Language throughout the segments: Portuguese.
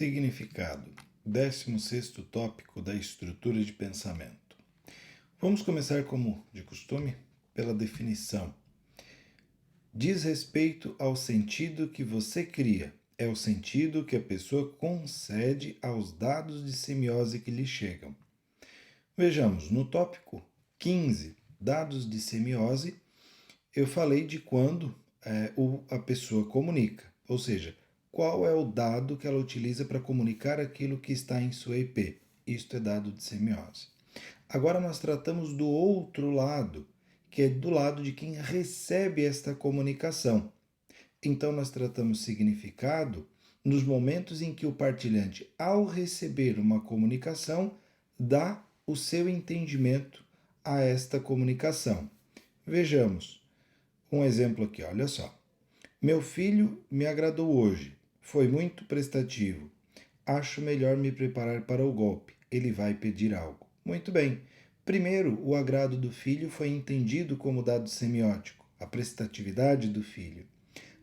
Significado. 16º tópico da estrutura de pensamento. Vamos começar, como de costume, pela definição. Diz respeito ao sentido que você cria. É o sentido que a pessoa concede aos dados de semiose que lhe chegam. Vejamos, no tópico 15, dados de semiose, eu falei de quando a pessoa comunica, ou seja, qual é o dado que ela utiliza para comunicar aquilo que está em sua IP. Isto é dado de semiose. Agora nós tratamos do outro lado, que é do lado de quem recebe esta comunicação. Então nós tratamos significado nos momentos em que o partilhante, ao receber uma comunicação, dá o seu entendimento a esta comunicação. Vejamos um exemplo aqui, olha só. Meu filho me agradou hoje. Foi muito prestativo. Acho melhor me preparar para o golpe. Ele vai pedir algo. Muito bem. Primeiro, o agrado do filho foi entendido como dado semiótico, a prestatividade do filho.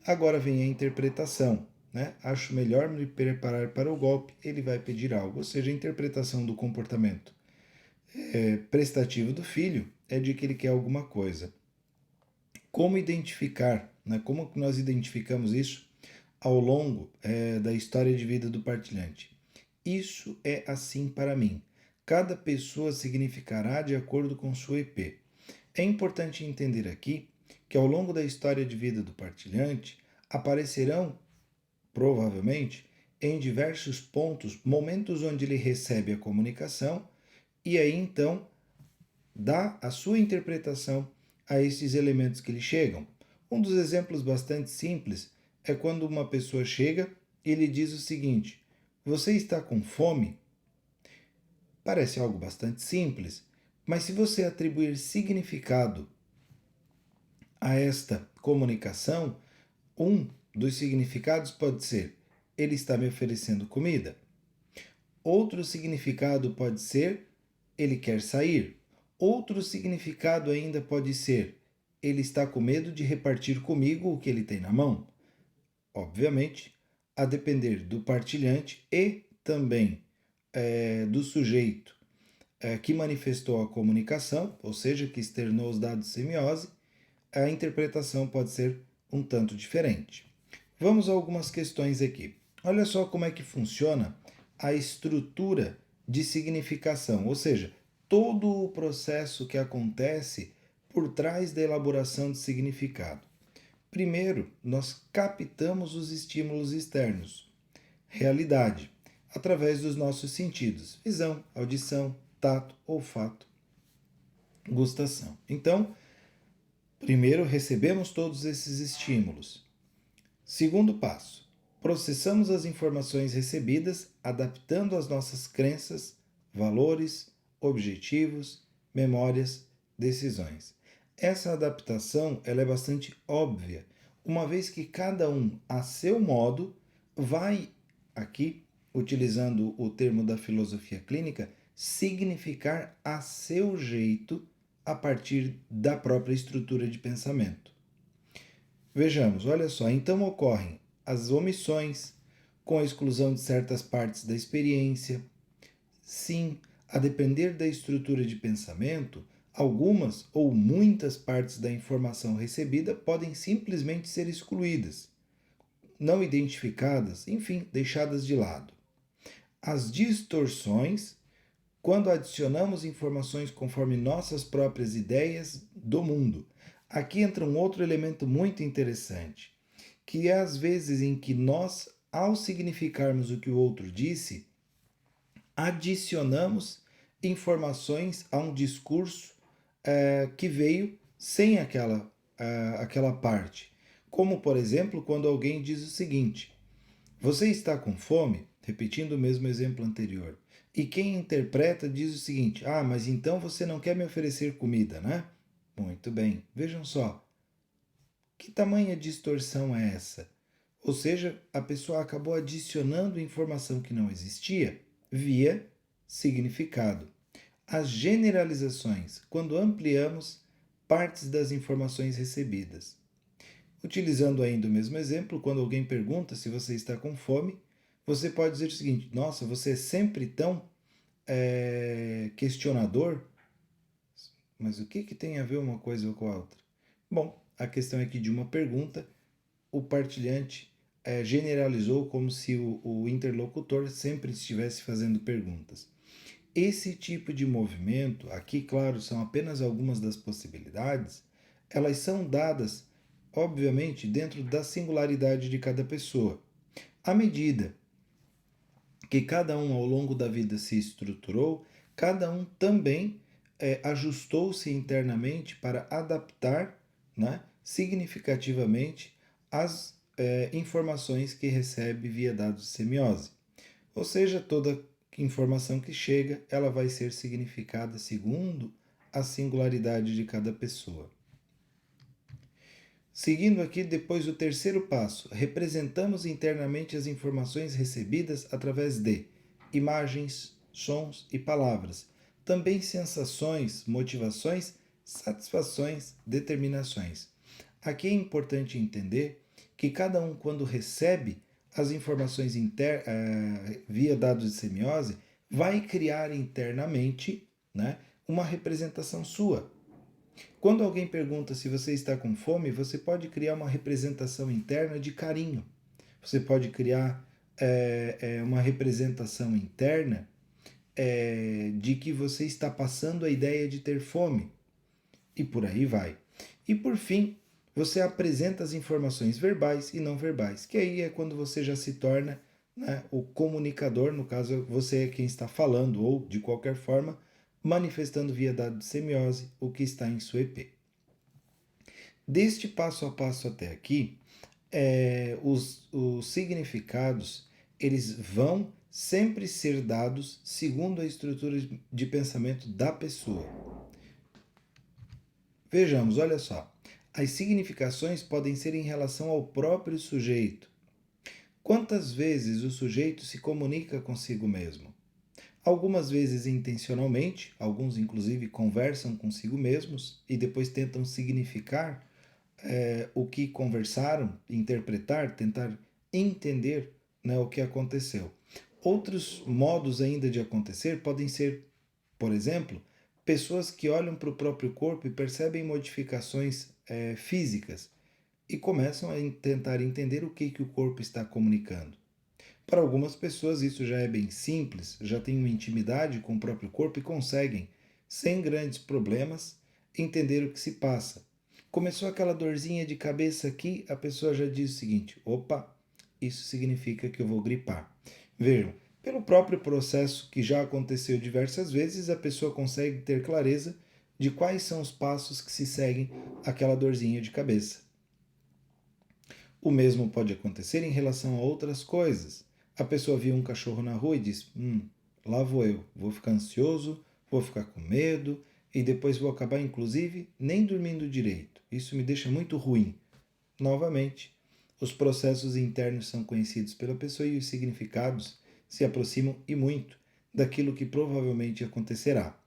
Agora vem a interpretação, né? Acho melhor me preparar para o golpe. Ele vai pedir algo. Ou seja, a interpretação do comportamento prestativo do filho é de que ele quer alguma coisa. Como identificar, né? Como nós identificamos isso ao longo da história de vida do partilhante? Isso é assim para mim. Cada pessoa significará de acordo com sua IP. É importante entender aqui que ao longo da história de vida do partilhante aparecerão, provavelmente, em diversos pontos, momentos onde ele recebe a comunicação e aí então dá a sua interpretação a esses elementos que lhe chegam. Um dos exemplos bastante simples é quando uma pessoa chega e lhe diz o seguinte: você está com fome? Parece algo bastante simples, mas se você atribuir significado a esta comunicação, um dos significados pode ser: ele está me oferecendo comida. Outro significado pode ser: ele quer sair. Outro significado ainda pode ser: ele está com medo de repartir comigo o que ele tem na mão. Obviamente, a depender do partilhante e também do sujeito que manifestou a comunicação, ou seja, que externou os dados de semiose, a interpretação pode ser um tanto diferente. Vamos a algumas questões aqui. Olha só como é que funciona a estrutura de significação, ou seja, todo o processo que acontece por trás da elaboração de significado. Primeiro, nós captamos os estímulos externos, realidade, através dos nossos sentidos: visão, audição, tato, olfato, gustação. Então, primeiro recebemos todos esses estímulos. Segundo passo, processamos as informações recebidas, adaptando as nossas crenças, valores, objetivos, memórias, decisões. Essa adaptação ela é bastante óbvia, uma vez que cada um, a seu modo, vai, aqui, utilizando o termo da filosofia clínica, significar a seu jeito a partir da própria estrutura de pensamento. Vejamos, olha só, então ocorrem as omissões, com a exclusão de certas partes da experiência. Sim, a depender da estrutura de pensamento, algumas ou muitas partes da informação recebida podem simplesmente ser excluídas, não identificadas, enfim, deixadas de lado. As distorções, quando adicionamos informações conforme nossas próprias ideias do mundo. Aqui entra um outro elemento muito interessante, que é às vezes em que nós, ao significarmos o que o outro disse, adicionamos informações a um discurso que veio sem aquela parte. Como, por exemplo, quando alguém diz o seguinte: você está com fome? Repetindo o mesmo exemplo anterior. E quem interpreta diz o seguinte: ah, mas então você não quer me oferecer comida, né? Muito bem. Vejam só. Que tamanha distorção é essa? Ou seja, a pessoa acabou adicionando informação que não existia via significado. As generalizações, quando ampliamos partes das informações recebidas. Utilizando ainda o mesmo exemplo, quando alguém pergunta se você está com fome, você pode dizer o seguinte: nossa, você é sempre tão questionador, mas o que tem a ver uma coisa com a outra? Bom, a questão é que de uma pergunta, o partilhante generalizou como se o interlocutor sempre estivesse fazendo perguntas. Esse tipo de movimento, aqui, claro, são apenas algumas das possibilidades, elas são dadas, obviamente, dentro da singularidade de cada pessoa. À medida que cada um ao longo da vida se estruturou, cada um também ajustou-se internamente para adaptar, né, significativamente as informações que recebe via dados de semiose. Ou seja, toda informação que chega, ela vai ser significada segundo a singularidade de cada pessoa. Seguindo aqui, depois o terceiro passo, representamos internamente as informações recebidas através de imagens, sons e palavras, também sensações, motivações, satisfações, determinações. Aqui é importante entender que cada um, quando recebe as informações via dados de semiose, vai criar internamente, né, uma representação sua. Quando alguém pergunta se você está com fome, você pode criar uma representação interna de carinho. Você pode criar uma representação interna de que você está passando a ideia de ter fome. E por aí vai. E por fim, você apresenta as informações verbais e não verbais, que aí é quando você já se torna, né, o comunicador, no caso você é quem está falando ou, de qualquer forma, manifestando via dado de semiose o que está em sua EP. Deste passo a passo até aqui, os significados eles vão sempre ser dados segundo a estrutura de pensamento da pessoa. Vejamos, olha só. As significações podem ser em relação ao próprio sujeito. Quantas vezes o sujeito se comunica consigo mesmo? Algumas vezes intencionalmente, alguns inclusive conversam consigo mesmos e depois tentam significar o que conversaram, interpretar, tentar entender, né, o que aconteceu. Outros modos ainda de acontecer podem ser, por exemplo, pessoas que olham para o próprio corpo e percebem modificações físicas e começam a tentar entender o que o corpo está comunicando. Para algumas pessoas isso já é bem simples, já têm uma intimidade com o próprio corpo e conseguem, sem grandes problemas, entender o que se passa. Começou aquela dorzinha de cabeça aqui, a pessoa já diz o seguinte: opa, isso significa que eu vou gripar. Vejam, pelo próprio processo que já aconteceu diversas vezes, a pessoa consegue ter clareza de quais são os passos que se seguem àquela dorzinha de cabeça. O mesmo pode acontecer em relação a outras coisas. A pessoa viu um cachorro na rua e diz: lá vou eu, vou ficar ansioso, vou ficar com medo e depois vou acabar, inclusive, nem dormindo direito. Isso me deixa muito ruim. Novamente, os processos internos são conhecidos pela pessoa e os significados se aproximam e muito daquilo que provavelmente acontecerá.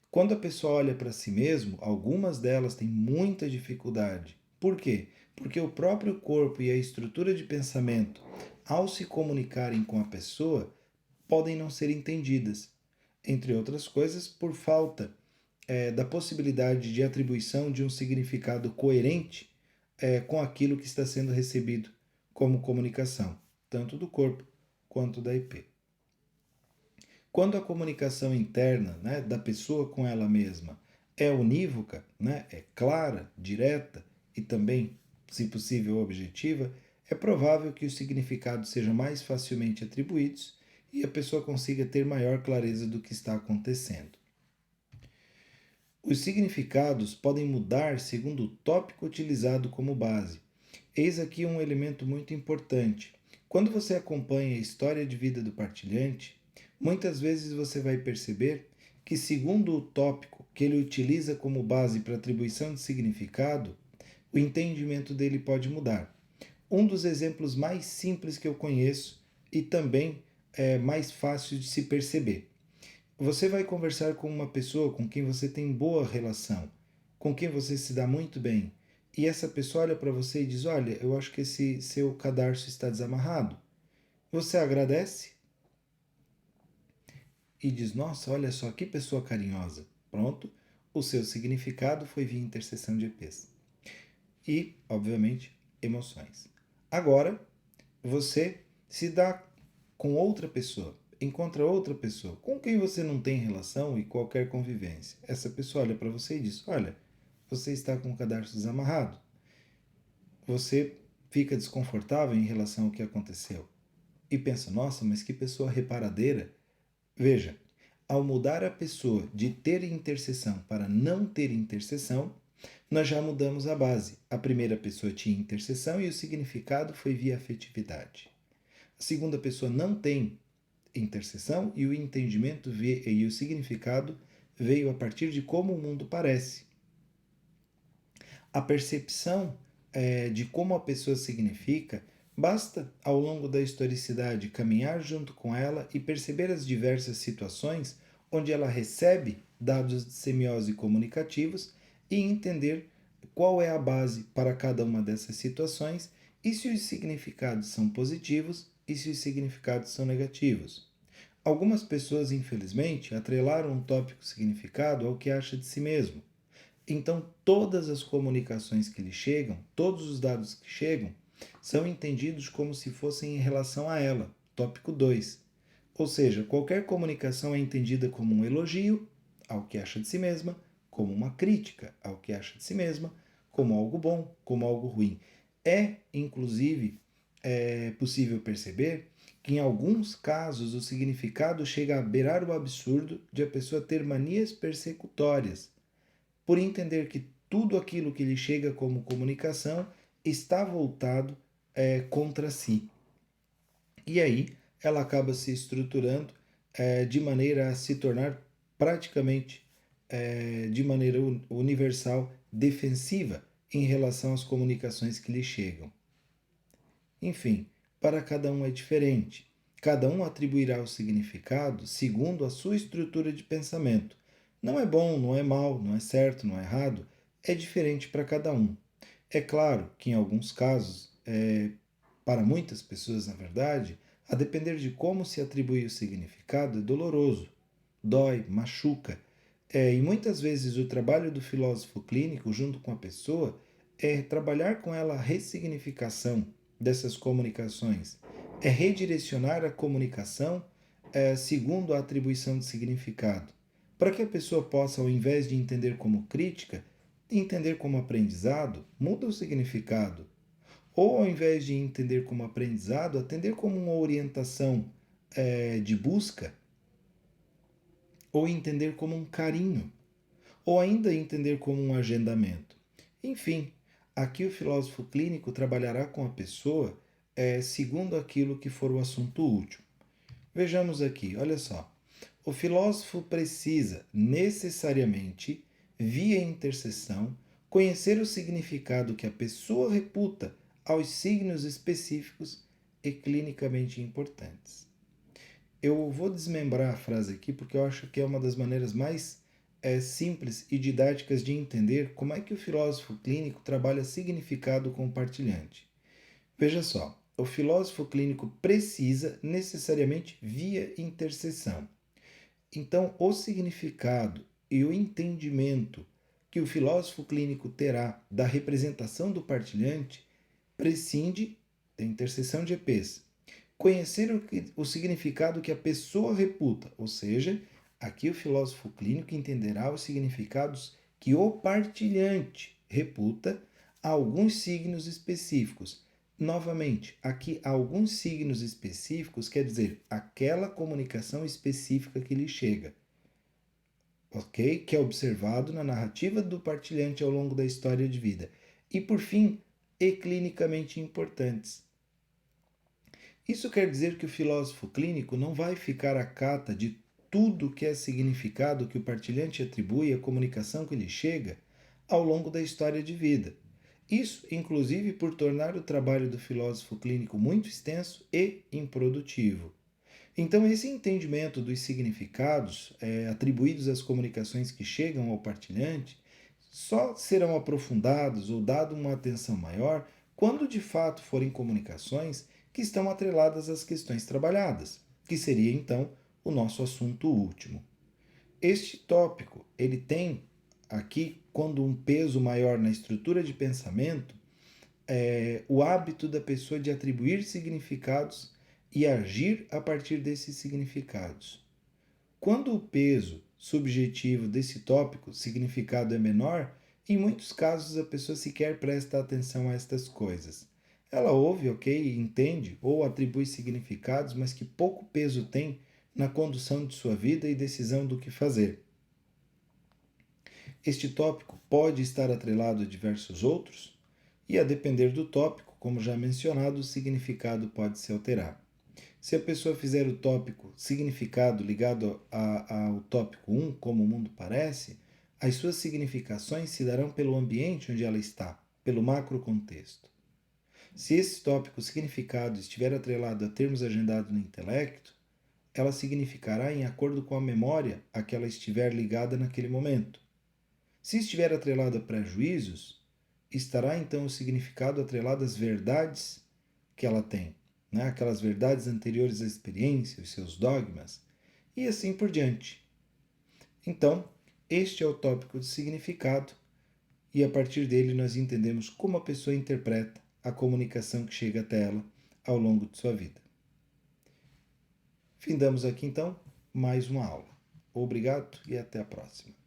Quando a pessoa olha para si mesmo, algumas delas têm muita dificuldade. Por quê? Porque o próprio corpo e a estrutura de pensamento, ao se comunicarem com a pessoa, podem não ser entendidas. Entre outras coisas, por falta da possibilidade de atribuição de um significado coerente com aquilo que está sendo recebido como comunicação, tanto do corpo quanto da IP. Quando a comunicação interna, né, da pessoa com ela mesma é unívoca, né, é clara, direta e também, se possível, objetiva, é provável que os significados sejam mais facilmente atribuídos e a pessoa consiga ter maior clareza do que está acontecendo. Os significados podem mudar segundo o tópico utilizado como base. Eis aqui um elemento muito importante. Quando você acompanha a história de vida do partilhante, muitas vezes você vai perceber que, segundo o tópico que ele utiliza como base para atribuição de significado, o entendimento dele pode mudar. Um dos exemplos mais simples que eu conheço e também é mais fácil de se perceber. Você vai conversar com uma pessoa com quem você tem boa relação, com quem você se dá muito bem, e essa pessoa olha para você e diz: olha, eu acho que esse seu cadarço está desamarrado. Você agradece e diz: nossa, olha só que pessoa carinhosa. Pronto, o seu significado foi via interseção de EPs. E, obviamente, emoções. Agora, você se dá com outra pessoa, encontra outra pessoa com quem você não tem relação e qualquer convivência. Essa pessoa olha para você e diz: olha, você está com o cadarço desamarrado. Você fica desconfortável em relação ao que aconteceu. E pensa: nossa, mas que pessoa reparadeira. Veja, ao mudar a pessoa de ter interseção para não ter interseção, nós já mudamos a base. A primeira pessoa tinha interseção e o significado foi via afetividade. A segunda pessoa não tem interseção e o entendimento e o significado veio a partir de como o mundo parece. A percepção de como a pessoa significa, basta ao longo da historicidade caminhar junto com ela e perceber as diversas situações onde ela recebe dados de semiose comunicativos e entender qual é a base para cada uma dessas situações e se os significados são positivos e se os significados são negativos. Algumas pessoas, infelizmente, atrelaram um tópico significado ao que acha de si mesmo. Então, todas as comunicações que lhe chegam, todos os dados que chegam, são entendidos como se fossem em relação a ela. Tópico 2. Ou seja, qualquer comunicação é entendida como um elogio ao que acha de si mesma, como uma crítica ao que acha de si mesma, como algo bom, como algo ruim. Inclusive, possível perceber que em alguns casos o significado chega a beirar o absurdo de a pessoa ter manias persecutórias, por entender que tudo aquilo que lhe chega como comunicação está voltado contra si. E aí ela acaba se estruturando de maneira a se tornar praticamente de maneira universal defensiva em relação às comunicações que lhe chegam. Enfim, para cada um é diferente. Cada um atribuirá o significado segundo a sua estrutura de pensamento. Não é bom, não é mal, não é certo, não é errado, é diferente para cada um. É claro que em alguns casos, para muitas pessoas na verdade, a depender de como se atribui o significado, é doloroso, dói, machuca. E muitas vezes o trabalho do filósofo clínico junto com a pessoa é trabalhar com ela a ressignificação dessas comunicações, é redirecionar a comunicação segundo a atribuição de significado, para que a pessoa possa, ao invés de entender como crítica, entender como aprendizado, muda o significado. Ou ao invés de entender como aprendizado, atender como uma orientação de busca, ou entender como um carinho, ou ainda entender como um agendamento. Enfim, aqui o filósofo clínico trabalhará com a pessoa segundo aquilo que for o assunto útil. Vejamos aqui, olha só. O filósofo precisa necessariamente, via interseção, conhecer o significado que a pessoa reputa aos signos específicos e clinicamente importantes. Eu vou desmembrar a frase aqui porque eu acho que é uma das maneiras mais simples e didáticas de entender como é que o filósofo clínico trabalha significado compartilhante. Veja só, o filósofo clínico precisa necessariamente via interseção. Então, o significado e o entendimento que o filósofo clínico terá da representação do partilhante prescinde da interseção de EPs. Conhecer o significado que a pessoa reputa, ou seja, aqui o filósofo clínico entenderá os significados que o partilhante reputa a alguns signos específicos. Novamente, aqui alguns signos específicos quer dizer aquela comunicação específica que lhe chega, ok? Que é observado na narrativa do partilhante ao longo da história de vida. E por fim, e clinicamente importantes. Isso quer dizer que o filósofo clínico não vai ficar à cata de tudo que é significado que o partilhante atribui à comunicação que lhe chega ao longo da história de vida. Isso, inclusive, por tornar o trabalho do filósofo clínico muito extenso e improdutivo. Então, esse entendimento dos significados atribuídos às comunicações que chegam ao partilhante só serão aprofundados ou dado uma atenção maior quando de fato forem comunicações que estão atreladas às questões trabalhadas, que seria então o nosso assunto último. Este tópico, ele tem aqui, quando um peso maior na estrutura de pensamento, o hábito da pessoa de atribuir significados e agir a partir desses significados. Quando o peso subjetivo desse tópico, significado, é menor, em muitos casos a pessoa sequer presta atenção a estas coisas. Ela ouve, ok, entende ou atribui significados, mas que pouco peso tem na condução de sua vida e decisão do que fazer. Este tópico pode estar atrelado a diversos outros, e a depender do tópico, como já mencionado, o significado pode se alterar. Se a pessoa fizer o tópico significado ligado ao tópico 1, como o mundo parece, as suas significações se darão pelo ambiente onde ela está, pelo macro contexto. Se esse tópico significado estiver atrelado a termos agendados no intelecto, ela significará em acordo com a memória a que ela estiver ligada naquele momento. Se estiver atrelado a prejuízos, estará então o significado atrelado às verdades que ela tem, né? Aquelas verdades anteriores à experiência, os seus dogmas, e assim por diante. Então, este é o tópico de significado, e a partir dele nós entendemos como a pessoa interpreta a comunicação que chega até ela ao longo de sua vida. Findamos aqui então mais uma aula. Obrigado e até a próxima.